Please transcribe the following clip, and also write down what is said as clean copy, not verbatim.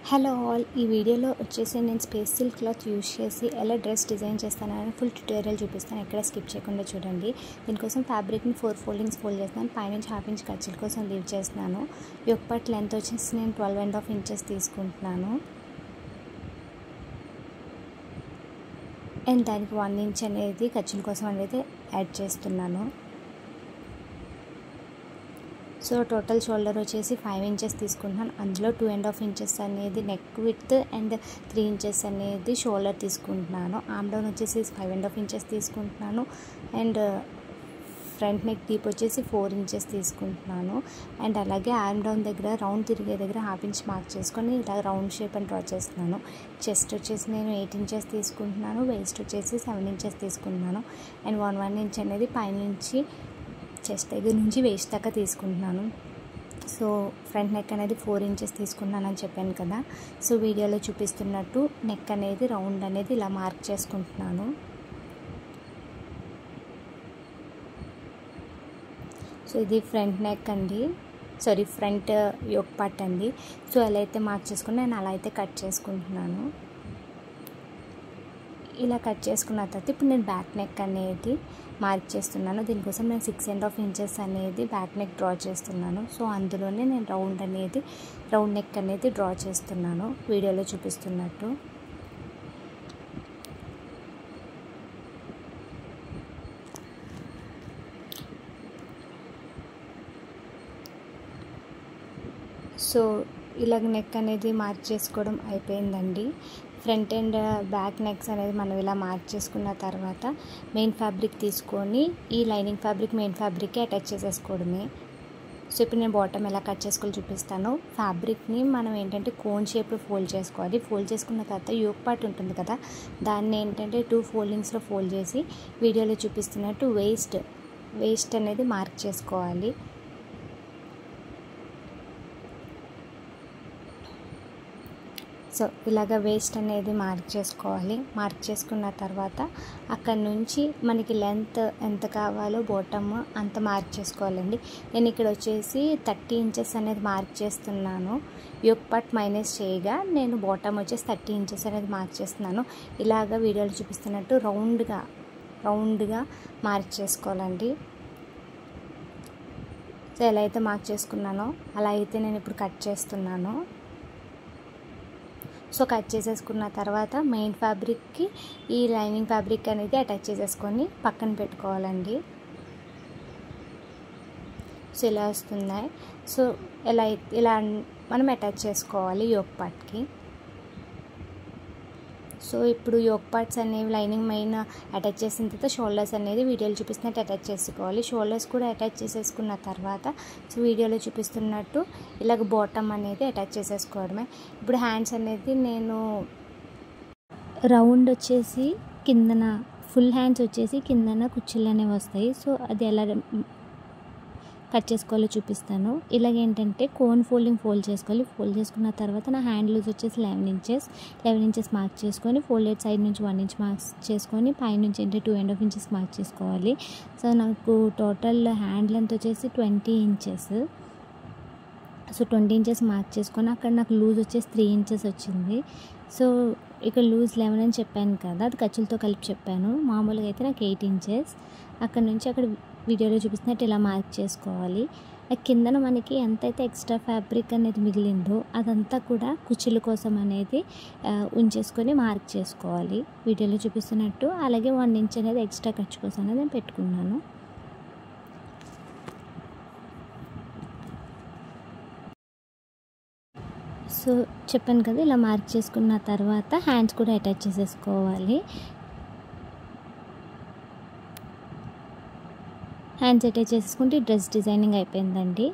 Hello all, ఈ వీడియోలో వచ్చేసి నేను స్పేస్ సిల్క్ క్లాత్ యూజ్ చేసి ఎలా డ్రెస్ డిజైన్ చేస్తానని ఫుల్ ట్యూటోరియల్ చూపిస్తాను. ఎక్కడ స్కిప్ చేయకుండా చూడండి. దీనికోసం ఫ్యాబ్రిక్ని 4 ఫోల్డింగ్స్ ఫోల్డ్ చేస్తున్నాను. పైనుంచి ½ ఇంచ్ ఖర్చుల కోసం లీవ్ చేస్తున్నాను. యోక్ పార్ట్ లెంత్ వచ్చేసి నేను 12.5 ఇంచెస్ తీసుకుంటున్నాను. అండ్ దానికి 1 ఇంచ్ అనేది ఖర్చుల కోసం అనేది యాడ్ చేస్తున్నాను. సో టోటల్ షోల్డర్ వచ్చేసి 5 ఇంచెస్ తీసుకుంటున్నాను. అందులో 2.5 ఇంచెస్ అనేది నెక్ విడ్త్ అండ్ 3 ఇంచెస్ అనేది షోల్డర్ తీసుకుంటున్నాను. ఆర్మ్ డౌన్ వచ్చేసి 5.5 ఇంచెస్ తీసుకుంటున్నాను. అండ్ ఫ్రంట్ నెక్ డీప్ వచ్చేసి 4 ఇంచెస్ తీసుకుంటున్నాను. అండ్ అలాగే ఆర్మ్ డౌన్ దగ్గర రౌండ్ తిరిగే దగ్గర ½ ఇంచ్ మార్క్ చేసుకొని ఇలా రౌండ్ షేప్ అని డ్రా చేస్తున్నాను. చెస్ట్ వచ్చేసి నేను 8 ఇంచెస్ తీసుకుంటున్నాను. వేస్ట్ వచ్చేసి 7 ఇంచెస్ తీసుకుంటున్నాను. అండ్ 1 ఇంచ్ అనేది పైనుంచి చెస్ట్ దగ్గర నుంచి వేస్ట్ దాకా తీసుకుంటున్నాను. సో ఫ్రంట్ నెక్ అనేది 4 ఇంచెస్ తీసుకున్నాను అని చెప్పాను కదా. సో వీడియోలో చూపిస్తున్నట్టు నెక్ అనేది రౌండ్ అనేది ఇలా మార్క్ చేసుకుంటున్నాను. సో ఇది ఫ్రంట్ నెక్ అండి, ఫ్రంట్ యోక్ పార్ట్ అండి. సో ఎలా అయితే మార్క్ చేసుకుని నేను అలా అయితే కట్ చేసుకుంటున్నాను. ఇలా కట్ చేసుకున్న తర్వాత ఇప్పుడు నేను బ్యాక్ నెక్ అనేది మార్క్ చేస్తున్నాను. దీనికోసం నేను 6.5 ఇంచెస్ అనేది బ్యాక్ నెక్ డ్రా చేస్తున్నాను. సో అందులోనే నేను రౌండ్ నెక్ అనేది డ్రా చేస్తున్నాను వీడియోలో చూపిస్తున్నట్టు. సో ఇలాగ నెక్ అనేది మార్క్ చేసుకోవడం అయిపోయిందండి. ఫ్రంట్ అండ్ బ్యాక్ నెక్స్ అనేది మనం ఇలా మార్క్ చేసుకున్న తర్వాత మెయిన్ ఫ్యాబ్రిక్ తీసుకొని ఈ లైనింగ్ ఫ్యాబ్రిక్ మెయిన్ ఫ్యాబ్రిక్కి అటాచ్ చేసేసుకోవడమే. సో ఇప్పుడు నేను బాటమ్ ఎలా కట్ చేసుకోవాలి చూపిస్తాను. ఫ్యాబ్రిక్ని మనం ఏంటంటే కోన్ షేప్లో ఫోల్డ్ చేసుకోవాలి. ఫోల్డ్ చేసుకున్న తర్వాత యోక్ పార్ట్ ఉంటుంది కదా, దాన్ని ఏంటంటే 2 ఫోల్డింగ్స్లో ఫోల్డ్ చేసి వీడియోలో చూపిస్తున్నట్టు వేస్ట్ అనేది మార్క్ చేసుకోవాలి. సో ఇలాగ వేస్ట్ అనేది మార్క్ చేసుకోవాలి. మార్క్ చేసుకున్న తర్వాత అక్కడ నుంచి మనకి లెంత్ ఎంత కావాలో బాటమ్ అంత మార్క్ చేసుకోవాలండి. నేను ఇక్కడ వచ్చేసి 30 ఇంచెస్ అనేది మార్క్ చేస్తున్నాను. యోక్ పార్ట్ మైనస్ చేయగా నేను బాటమ్ వచ్చేసి 30 ఇంచెస్ అనేది మార్క్ చేస్తున్నాను. ఇలాగ వీడియోలో చూపిస్తున్నట్టు రౌండ్గా మార్క్ చేసుకోవాలండి. సో ఎలా అయితే మార్క్ చేసుకున్నానో అలా అయితే నేను ఇప్పుడు కట్ చేస్తున్నాను. సో కట్ చేసేసుకున్న తర్వాత మెయిన్ ఫ్యాబ్రిక్కి ఈ లైనింగ్ ఫ్యాబ్రిక్ అనేది అటాచ్ చేసేసుకొని పక్కన పెట్టుకోవాలండి. సో ఇలా వస్తున్నాయి. సో ఇలా మనం అటాచ్ చేసుకోవాలి యోక్ పార్ట్కి. సో ఇప్పుడు యోక్ పార్ట్స్ అనేవి లైనింగ్ మెయిన్ అటాచ్ చేసిన తర్వాత షోల్డర్స్ అనేది వీడియోలో చూపిస్తున్నట్టు అటాచ్ చేసుకోవాలి. షోల్డర్స్ కూడా అటాచ్ చేసేసుకున్న తర్వాత సో వీడియోలో చూపిస్తున్నట్టు ఇలాగ బాటమ్ అనేది అటాచ్ చేసేసుకోవడమే. ఇప్పుడు హ్యాండ్స్ అనేది నేను రౌండ్ వచ్చేసి కిందన ఫుల్ హ్యాండ్స్ వచ్చేసి కిందన కుచ్చులు అనేవి వస్తాయి. సో అది ఎలా కట్ చేసుకోవాలో చూపిస్తాను. ఇలాగేంటంటే కోన్ ఫోల్డ్ చేసుకోవాలి. ఫోల్డ్ చేసుకున్న తర్వాత నా హ్యాండ్ లూజ్ వచ్చేసి 11 ఇంచెస్ మార్క్ చేసుకొని ఫోల్డెడ్ సైడ్ నుంచి 1 ఇంచ్ మార్క్స్ చేసుకొని పైనుంచి అంటే 2.5 ఇంచెస్ మార్క్ చేసుకోవాలి. సో నాకు టోటల్ హ్యాండ్ లెంత్ వచ్చేసి 20 ఇంచెస్. సో 20 ఇంచెస్ మార్క్ చేసుకొని అక్కడ నాకు లూజ్ వచ్చేసి 3 ఇంచెస్ వచ్చింది. సో ఇక్కడ లూజ్ 11 అని చెప్పాను కదా, అది ఖర్చులతో కలిపి చెప్పాను. మామూలుగా అయితే నాకు 8 ఇంచెస్. అక్కడ నుంచి అక్కడ వీడియోలో చూపిస్తున్నట్టు ఇలా మార్క్ చేసుకోవాలి. కిందన మనకి ఎంతైతే ఎక్స్ట్రా ఫ్యాబ్రిక్ అనేది మిగిలిందో అదంతా కూడా కుచ్చుల కోసం అనేది ఉంచేసుకొని మార్క్ చేసుకోవాలి వీడియోలో చూపిస్తున్నట్టు. అలాగే 1 ఇంచ్ అనేది ఎక్స్ట్రా ఖర్చు కోసం అనేది నేను పెట్టుకున్నాను. సో చెప్పాను కదా, ఇలా మార్క్ చేసుకున్న తర్వాత హ్యాండ్స్ కూడా అటాచ్ చేసేసుకోవాలి. హ్యాండ్స్ అటాచ్ చేసుకుంటే డ్రెస్ డిజైనింగ్ అయిపోయిందండి.